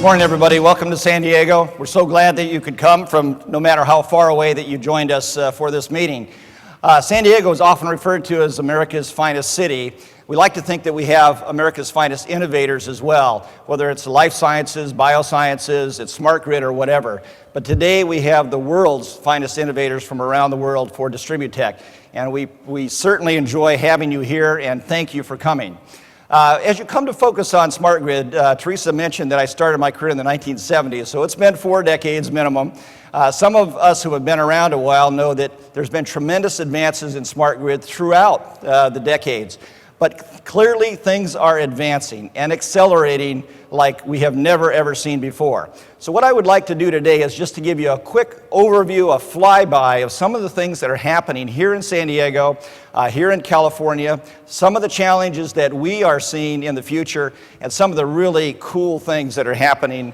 Morning, everybody. Welcome to San Diego. We're so glad that you could come from no matter how far away that you joined us for this meeting. San Diego is often referred to as America's finest city. We like to think that we have America's finest innovators as well, whether it's life sciences, biosciences, it's smart grid or whatever. But today we have the world's finest innovators from around the world for elp-dtech. And we certainly enjoy having you here, and thank you for coming. As you come to focus on smart grid, Teresa mentioned that I started my career in the 1970s, so it's been 4 decades minimum. Some of us who have been around a while know that there's been tremendous advances in smart grid throughout the decades. But clearly things are advancing and accelerating like we have never ever seen before. So what I would like to do today is just to give you a quick overview, a flyby of some of the things that are happening here in San Diego, here in California, some of the challenges that we are seeing in the future, and some of the really cool things that are happening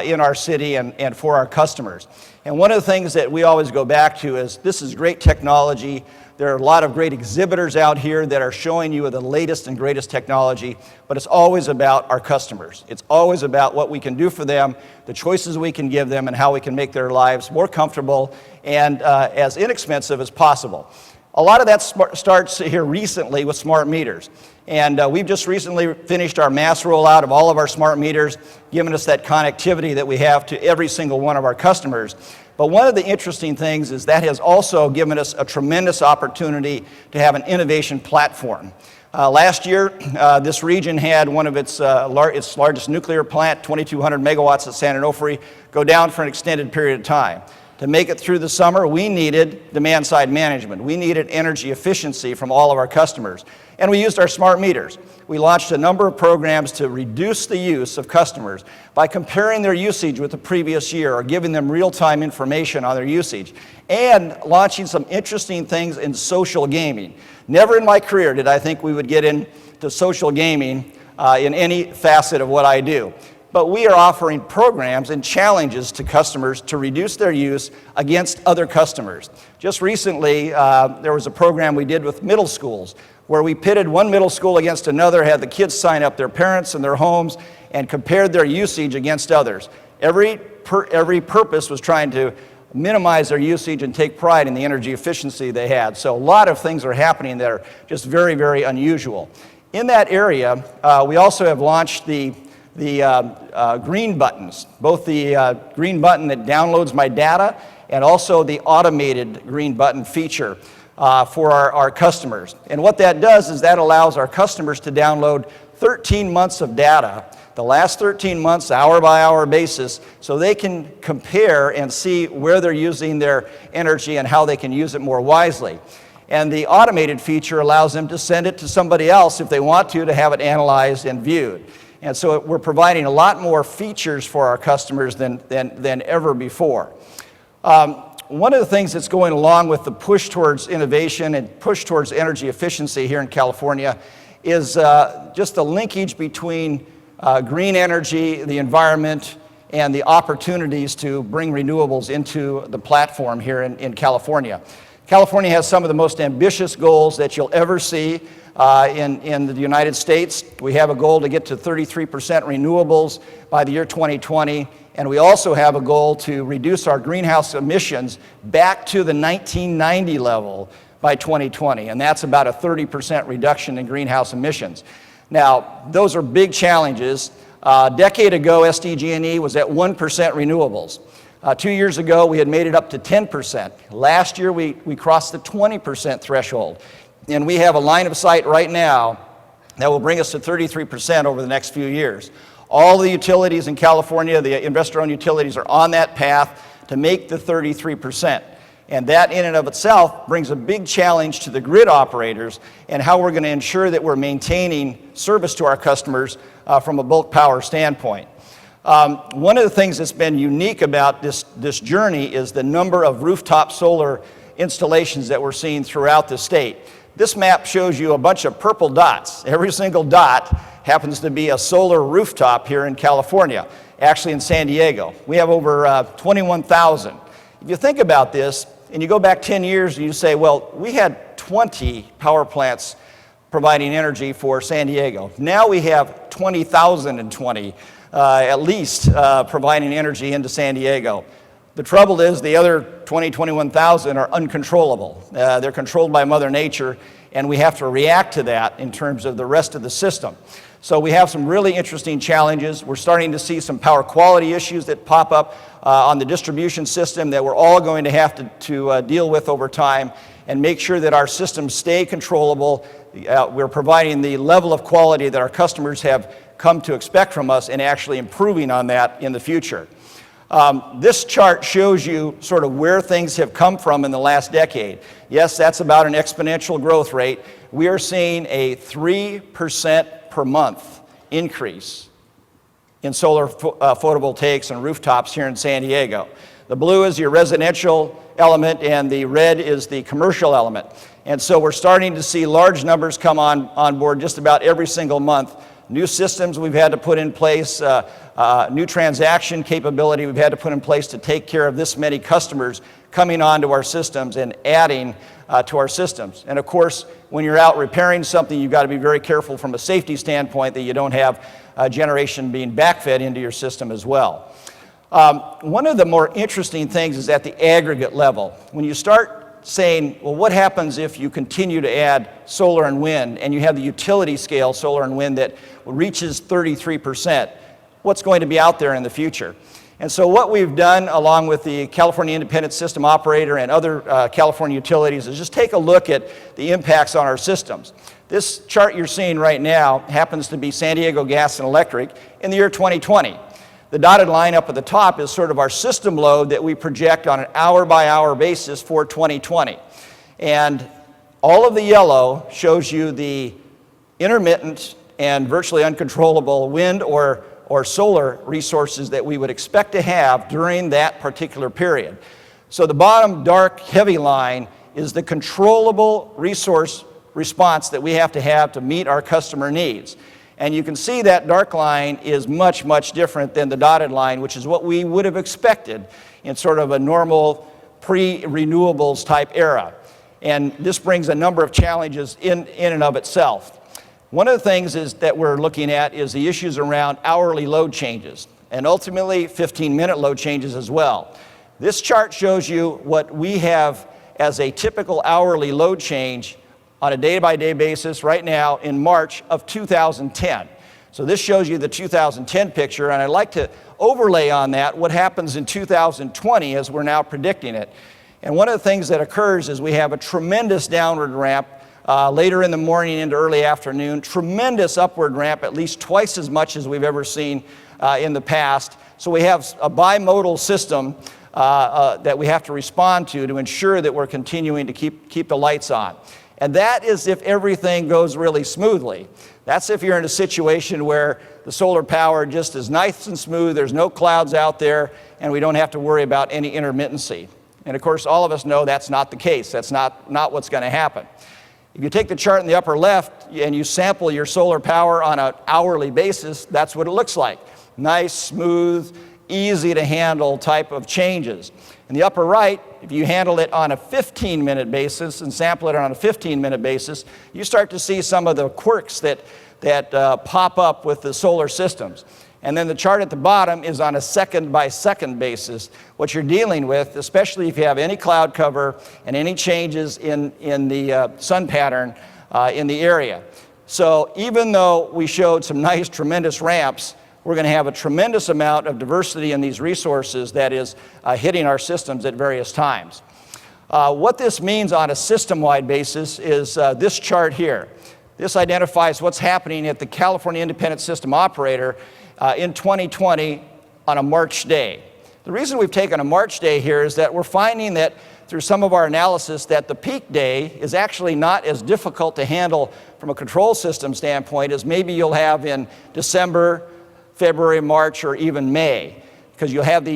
in our city and for our customers. And one of the things that we always go back to is this is great technology. There are a lot of great exhibitors out here that are showing you the latest and greatest technology, but it's always about our customers. It's always about what we can do for them, the choices we can give them, and how we can make their lives more comfortable and as inexpensive as possible. A lot of that starts here recently with smart meters. And we've just recently finished our mass rollout of all of our smart meters, giving us that connectivity that we have to every single one of our customers. But one of the interesting things is that has also given us a tremendous opportunity to have an innovation platform. Last year, this region had one of its largest nuclear plant, 2,200 megawatts at San Onofre, go down for an extended period of time. To make it through the summer, we needed demand-side management. We needed energy efficiency from all of our customers. And we used our smart meters. We launched a number of programs to reduce the use of customers by comparing their usage with the previous year or giving them real-time information on their usage, and launching some interesting things in social gaming. Never in my career did I think we would get into social gaming in any facet of what I do. But we are offering programs and challenges to customers to reduce their use against other customers. Just recently, there was a program we did with middle schools where we pitted one middle school against another, had the kids sign up their parents and their homes, and compared their usage against others. Every purpose was trying to minimize their usage and take pride in the energy efficiency they had. So a lot of things are happening that are just very, very unusual. In that area, we also have launched the green buttons, both the green button that downloads my data and also the automated green button feature for our customers. And what that does is that allows our customers to download 13 months of data, the last 13 months, hour by hour basis, so they can compare and see where they're using their energy and how they can use it more wisely. And the automated feature allows them to send it to somebody else if they want to have it analyzed and viewed. And so we're providing a lot more features for our customers than ever before. One of the things that's going along with the push towards innovation and push towards energy efficiency here in California is just the linkage between green energy, the environment, and the opportunities to bring renewables into the platform here in California. California has some of the most ambitious goals that you'll ever see in the United States. We have a goal to get to 33% renewables by the year 2020, and we also have a goal to reduce our greenhouse emissions back to the 1990 level by 2020, and that's about a 30% reduction in greenhouse emissions. Now, those are big challenges. A decade ago, SDG&E was at 1% renewables. 2 years ago, we had made it up to 10%. Last year, we crossed the 20% threshold. And we have a line of sight right now that will bring us to 33% over the next few years. All the utilities in California, the investor-owned utilities, are on that path to make the 33%. And that in and of itself brings a big challenge to the grid operators and how we're going to ensure that we're maintaining service to our customers from a bulk power standpoint. One of the things that's been unique about this journey is the number of rooftop solar installations that we're seeing throughout the state. This map shows you a bunch of purple dots. Every single dot happens to be a solar rooftop here in California, actually in San Diego. We have over 21,000. If you think about this, and you go back 10 years and you say, well, we had 20 power plants providing energy for San Diego. Now we have 20,020 at least providing energy into San Diego. The trouble is the other 21,000 are uncontrollable. They're controlled by Mother Nature, and we have to react to that in terms of the rest of the system. So we have some really interesting challenges. We're starting to see some power quality issues that pop up on the distribution system that we're all going to have to deal with over time and make sure that our systems stay controllable. We're providing the level of quality that our customers have come to expect from us and actually improving on that in the future. This chart shows you sort of where things have come from in the last decade. Yes, that's about an exponential growth rate. We are seeing a 3% per month increase in solar photovoltaics and rooftops here in San Diego. The blue is your residential element and the red is the commercial element. And so we're starting to see large numbers come on board just about every single month. New systems we've had to put in place, new transaction capability we've had to put in place to take care of this many customers coming onto our systems and adding to our systems. And of course, when you're out repairing something, you've got to be very careful from a safety standpoint that you don't have generation being backfed into your system as well. One of the more interesting things is at the aggregate level. When you start saying, well, what happens if you continue to add solar and wind and you have the utility scale solar and wind that reaches 33%? What's going to be out there in the future? And so what we've done along with the California Independent System Operator and other California utilities is just take a look at the impacts on our systems. This chart you're seeing right now happens to be San Diego Gas and Electric in the year 2020. The dotted line up at the top is sort of our system load that we project on an hour-by-hour basis for 2020. And all of the yellow shows you the intermittent and virtually uncontrollable wind or solar resources that we would expect to have during that particular period. So the bottom dark heavy line is the controllable resource response that we have to meet our customer needs. And you can see that dark line is much, much different than the dotted line, which is what we would have expected in sort of a normal pre-renewables type era. And this brings a number of challenges in and of itself. One of the things that we're looking at is the issues around hourly load changes and ultimately 15-minute load changes as well. This chart shows you what we have as a typical hourly load change on a day-by-day basis right now in March of 2010. So this shows you the 2010 picture, and I'd like to overlay on that what happens in 2020 as we're now predicting it. And one of the things that occurs is we have a tremendous downward ramp later in the morning into early afternoon, tremendous upward ramp, at least twice as much as we've ever seen in the past. So we have a bimodal system that we have to respond to ensure that we're continuing to keep the lights on. And that is if everything goes really smoothly. That's if you're in a situation where the solar power just is nice and smooth, there's no clouds out there, and we don't have to worry about any intermittency. And of course, all of us know that's not the case. That's not what's going to happen. If you take the chart in the upper left and you sample your solar power on an hourly basis, that's what it looks like. Nice, smooth, easy to handle type of changes. In the upper right, if you handle it on a 15-minute basis and sample it on a 15-minute basis, you start to see some of the quirks that pop up with the solar systems. And then the chart at the bottom is on a second-by-second basis. What you're dealing with, especially if you have any cloud cover and any changes in the sun pattern in the area. So even though we showed some nice, tremendous ramps, we're going to have a tremendous amount of diversity in these resources that is hitting our systems at various times. What this means on a system-wide basis is this chart here. This identifies what's happening at the California Independent System Operator in 2020 on a March day. The reason we've taken a March day here is that we're finding that through some of our analysis that the peak day is actually not as difficult to handle from a control system standpoint as maybe you'll have in December, February, March, or even May, because you have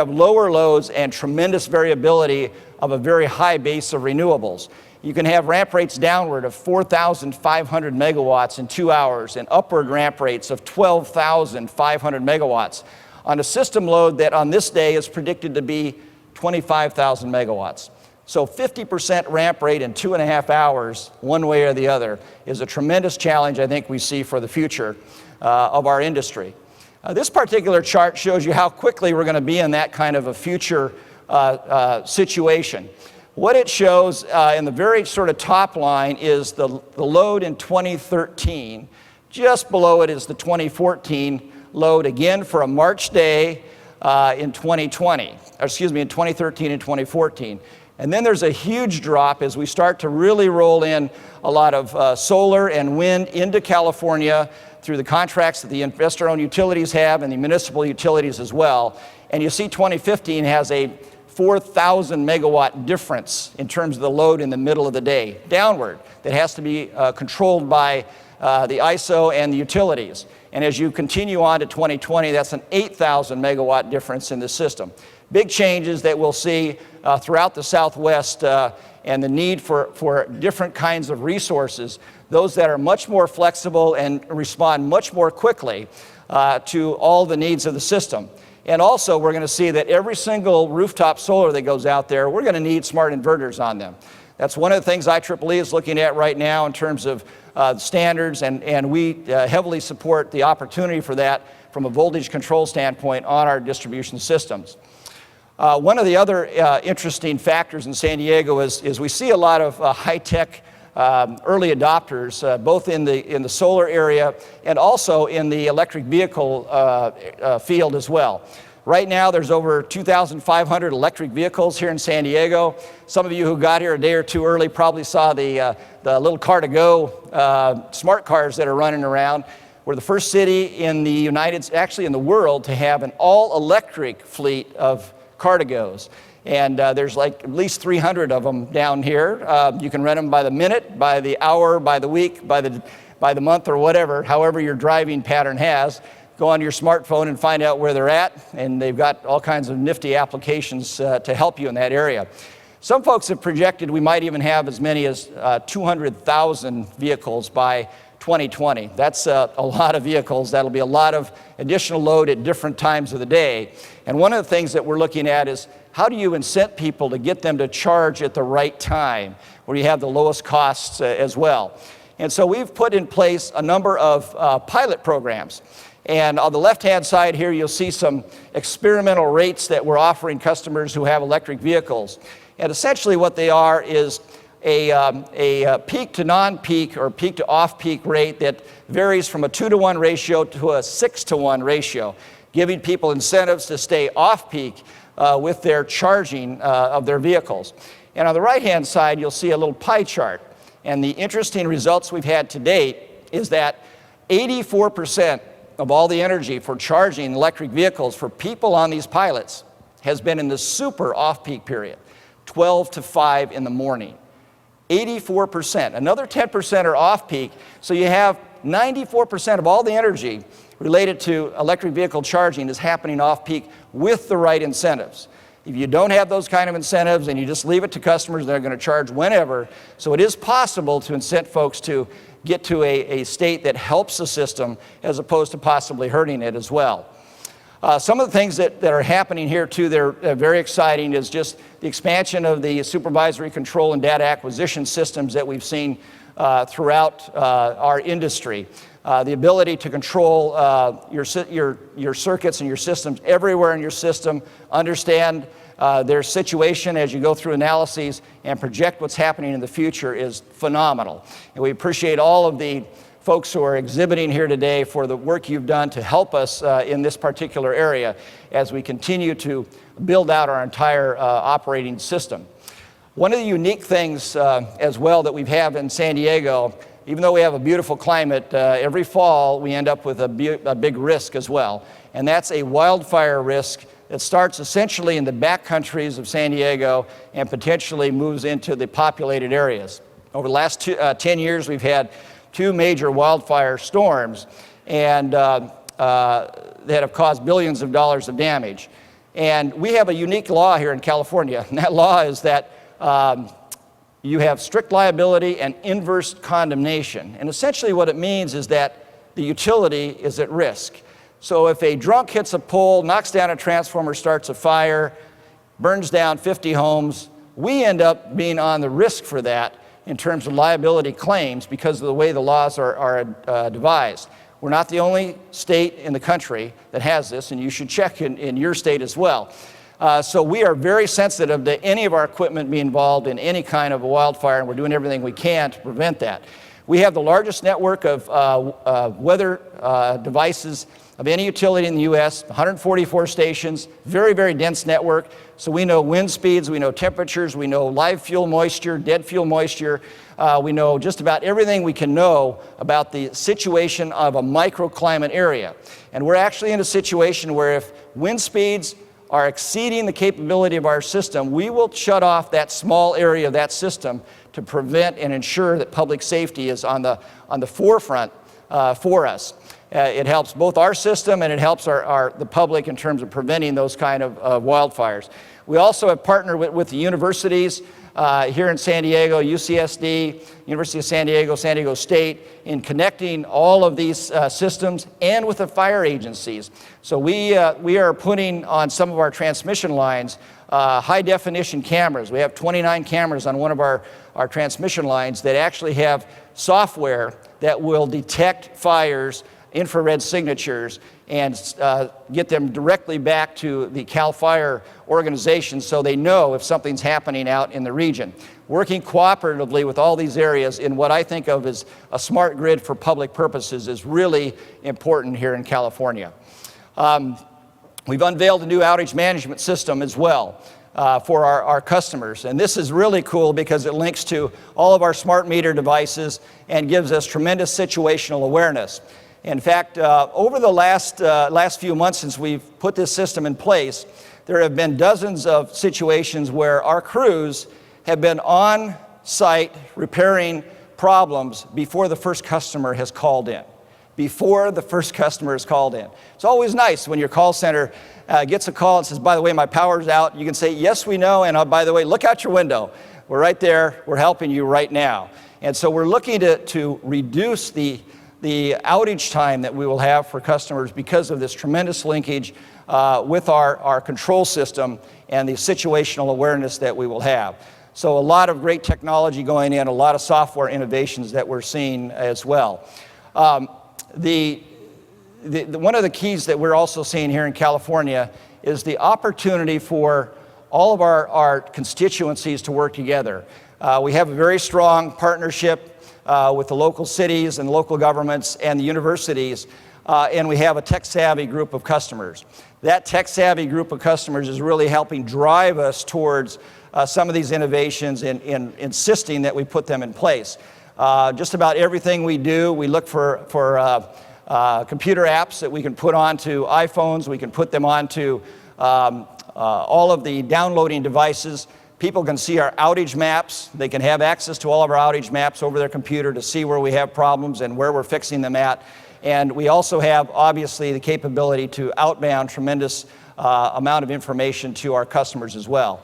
lower loads and tremendous variability of a very high base of renewables. You can have ramp rates downward of 4,500 megawatts in 2 hours and upward ramp rates of 12,500 megawatts on a system load that on this day is predicted to be 25,000 megawatts. So 50% ramp rate in 2.5 hours, one way or the other, is a tremendous challenge I think we see for the future of our industry. This particular chart shows you how quickly we're going to be in that kind of a future situation. What it shows in the very sort of top line is the load in 2013. Just below it is the 2014 load, again for a March day in 2013 and 2014. And then there's a huge drop as we start to really roll in a lot of solar and wind into California through the contracts that the investor-owned utilities have and the municipal utilities as well. And you see 2015 has a 4,000 megawatt difference in terms of the load in the middle of the day, downward, that has to be controlled by the ISO and the utilities. And as you continue on to 2020, that's an 8,000 megawatt difference in the system. Big changes that we'll see throughout the Southwest and the need for different kinds of resources, those that are much more flexible and respond much more quickly to all the needs of the system. And also, we're going to see that every single rooftop solar that goes out there, we're going to need smart inverters on them. That's one of the things IEEE is looking at right now in terms of standards, and we heavily support the opportunity for that from a voltage control standpoint on our distribution systems. One of the other interesting factors in San Diego is we see a lot of high-tech early adopters, both in the solar area and also in the electric vehicle field as well. Right now, there's over 2,500 electric vehicles here in San Diego. Some of you who got here a day or two early probably saw the little car-to-go smart cars that are running around. We're the first city in the actually in the world, to have an all-electric fleet of car-to-goes. And there's like at least 300 of them down here. You can rent them by the minute, by the hour, by the week, by the month, or whatever, however your driving pattern has. Go on your smartphone and find out where they're at, and they've got all kinds of nifty applications to help you in that area. Some folks have projected we might even have as many as 200,000 vehicles by 2020. That's a lot of vehicles. That'll be a lot of additional load at different times of the day. And one of the things that we're looking at is how do you incent people to get them to charge at the right time, where you have the lowest costs as well. And so we've put in place a number of pilot programs. And on the left-hand side here, you'll see some experimental rates that we're offering customers who have electric vehicles. And essentially what they are is a peak to non-peak or peak to off-peak rate that varies from a 2-to-1 ratio to a 6-to-1 ratio, giving people incentives to stay off-peak with their charging of their vehicles. And on the right-hand side, you'll see a little pie chart. And the interesting results we've had to date is that 84% of all the energy for charging electric vehicles for people on these pilots has been in the super off-peak period, 12 to 5 in the morning. 84%. Another 10% are off-peak, so you have 94% of all the energy related to electric vehicle charging is happening off-peak with the right incentives. If you don't have those kind of incentives and you just leave it to customers, they're going to charge whenever. So it is possible to incent folks to get to a state that helps the system as opposed to possibly hurting it as well. Some of the things that are happening here too, they're very exciting, is just the expansion of the supervisory control and data acquisition systems that we've seen throughout our industry. The ability to control your circuits and your systems everywhere in your system, understand their situation as you go through analyses, and project what's happening in the future is phenomenal. And we appreciate all of the folks who are exhibiting here today for the work you've done to help us in this particular area as we continue to build out our entire operating system. One of the unique things as well that we have in San Diego, even though we have a beautiful climate, every fall we end up with a big risk as well. And that's a wildfire risk that starts essentially in the backcountries of San Diego and potentially moves into the populated areas. Over the last 10 years, we've had 2 major wildfire storms and that have caused billions of dollars of damage. And we have a unique law here in California, and that law is that you have strict liability and inverse condemnation. And essentially what it means is that the utility is at risk. So if a drunk hits a pole, knocks down a transformer, starts a fire, burns down 50 homes, we end up being on the risk for that in terms of liability claims because of the way the laws are devised. We're not the only state in the country that has this, and you should check in your state as well. So we are very sensitive to any of our equipment being involved in any kind of a wildfire, and we're doing everything we can to prevent that. We have the largest network of weather devices of any utility in the U.S., 144 stations, very, very dense network. So we know wind speeds, we know temperatures, we know live fuel moisture, dead fuel moisture. We know just about everything we can know about the situation of a microclimate area. And we're actually in a situation where if wind speeds are exceeding the capability of our system, we will shut off that small area of that system to prevent and ensure that public safety is on the forefront for us. It helps both our system and it helps the public in terms of preventing those kind of wildfires. We also have partnered with the universities here in San Diego, UCSD, University of San Diego State, in connecting all of these systems and with the fire agencies. So we are putting on some of our transmission lines high definition cameras. We have 29 cameras on one of our transmission lines that actually have software that will detect fires, infrared signatures, and get them directly back to the CAL FIRE organization so they know if something's happening out in the region. Working cooperatively with all these areas in what I think of as a smart grid for public purposes is really important here in California. We've unveiled a new outage management system as well for our customers. And this is really cool because it links to all of our smart meter devices and gives us tremendous situational awareness. In fact, over the last few months since we've put this system in place, there have been dozens of situations where our crews have been on site repairing problems before the first customer has called in. Before the first customer is called in. It's always nice when your call center gets a call and says, by the way, my power's out. You can say, yes, we know, and by the way, look out your window. We're right there. We're helping you right now. And so we're looking to reduce the outage time that we will have for customers because of this tremendous linkage with our control system and the situational awareness that we will have. So a lot of great technology going in, a lot of software innovations that we're seeing as well. One of the keys that we're also seeing here in California is the opportunity for all of our constituencies to work together. We have a very strong partnership with the local cities and local governments and the universities, and we have a tech-savvy group of customers. That tech-savvy group of customers is really helping drive us towards some of these innovations and insisting that we put them in place. Just about everything we do, we look for computer apps that we can put onto iPhones, we can put them onto all of the downloading devices. People can see our outage maps. They can have access to all of our outage maps over their computer to see where we have problems and where we're fixing them at. And we also have, obviously, the capability to outbound tremendous amount of information to our customers as well.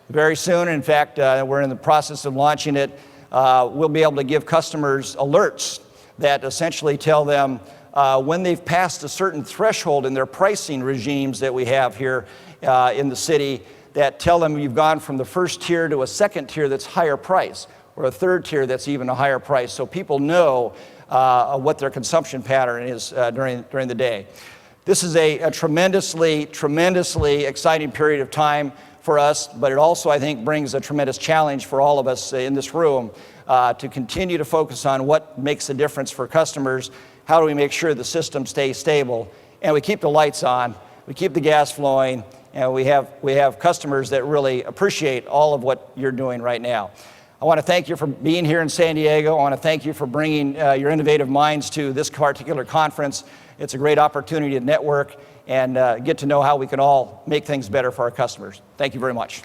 Very soon, in fact, we're in the process of launching it, we'll be able to give customers alerts that essentially tell them when they've passed a certain threshold in their pricing regimes that we have here in the city, that tell them you've gone from the first tier to a second tier that's higher price, or a third tier that's even a higher price, so people know what their consumption pattern is during the day. This is a tremendously exciting period of time for us, but it also, I think, brings a tremendous challenge for all of us in this room to continue to focus on what makes a difference for customers. How do we make sure the system stays stable, and we keep the lights on, we keep the gas flowing, and we have customers that really appreciate all of what you're doing right now. I want to thank you for being here in San Diego. I want to thank you for bringing your innovative minds to this particular conference. It's a great opportunity to network and get to know how we can all make things better for our customers. Thank you very much.